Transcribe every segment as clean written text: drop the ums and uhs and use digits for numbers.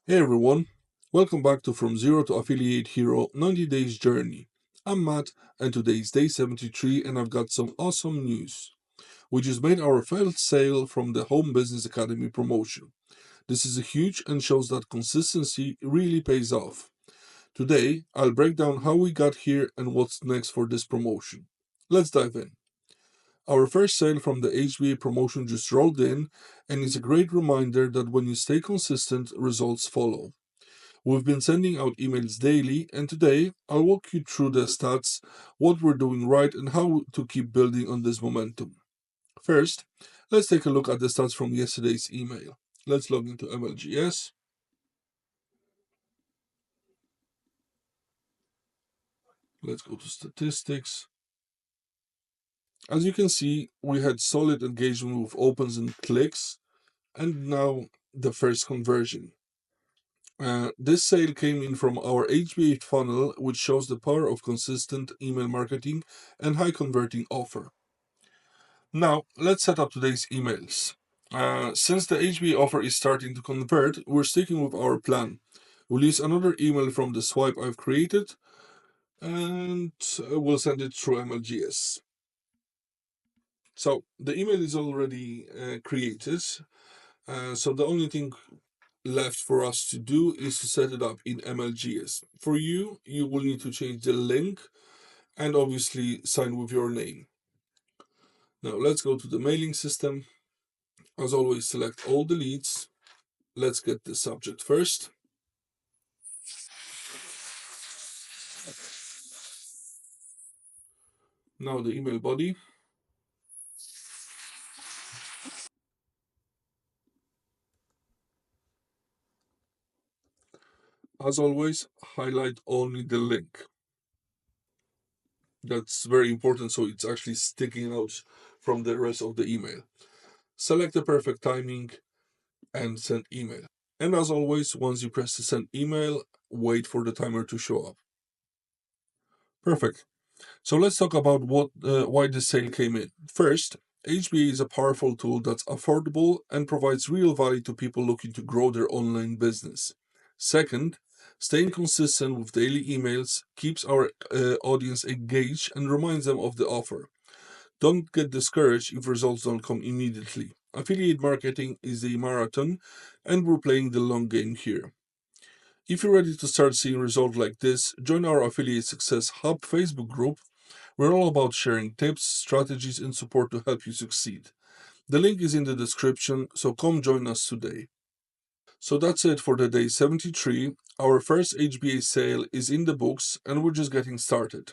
Hey everyone, welcome back to From Zero to Affiliate Hero 90 Days Journey. I'm Matt, and today is day 73, and I've got some awesome news. We just made our first sale from the Home Business Academy promotion. This is a huge and shows that consistency really pays off. Today, I'll break down how we got here and what's next for this promotion. Let's dive in. Our first sale from the HBA promotion just rolled in, and it's a great reminder that when you stay consistent, results follow. We've been sending out emails daily, and today I'll walk you through the stats, what we're doing right, and how to keep building on this momentum. First, let's take a look at the stats from yesterday's email. Let's log into MLGS. Let's go to statistics. As you can see, we had solid engagement with opens and clicks, and now the first conversion. This sale came in from our HBA funnel, which shows the power of consistent email marketing and high converting offer. Now, let's set up today's emails. Since the HBA offer is starting to convert, we're sticking with our plan. We'll use another email from the swipe I've created and we'll send it through MLGS. So the email is already created. So the only thing left for us to do is to set it up in MLGS. For you, you will need to change the link and obviously sign with your name. Now let's go to the mailing system. As always, select all the leads. Let's get the subject first. Now the email body. As always, highlight only the link. That's very important so it's actually sticking out from the rest of the email. Select the perfect timing and send email. And as always, once you press the send email, wait for the timer to show up. Perfect. So let's talk about why this sale came in. First, HBA is a powerful tool that's affordable and provides real value to people looking to grow their online business. Second, staying consistent with daily emails keeps our audience engaged and reminds them of the offer. Don't get discouraged if results don't come immediately. Affiliate marketing is a marathon, and we're playing the long game here. If you're ready to start seeing results like this, join our Affiliate Success Hub Facebook group. We're all about sharing tips, strategies, and support to help you succeed. The link is in the description, so come join us today. So that's it for the day 73. Our first HBA sale is in the books, and we're just getting started.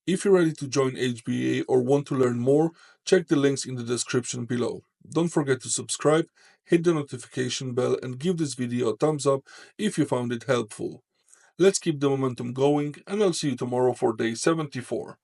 If you're ready to join HBA or want to learn more, check the links in the description below. Don't forget to subscribe, hit the notification bell, and give this video a thumbs up if you found it helpful. Let's keep the momentum going, and I'll see you tomorrow for day 74.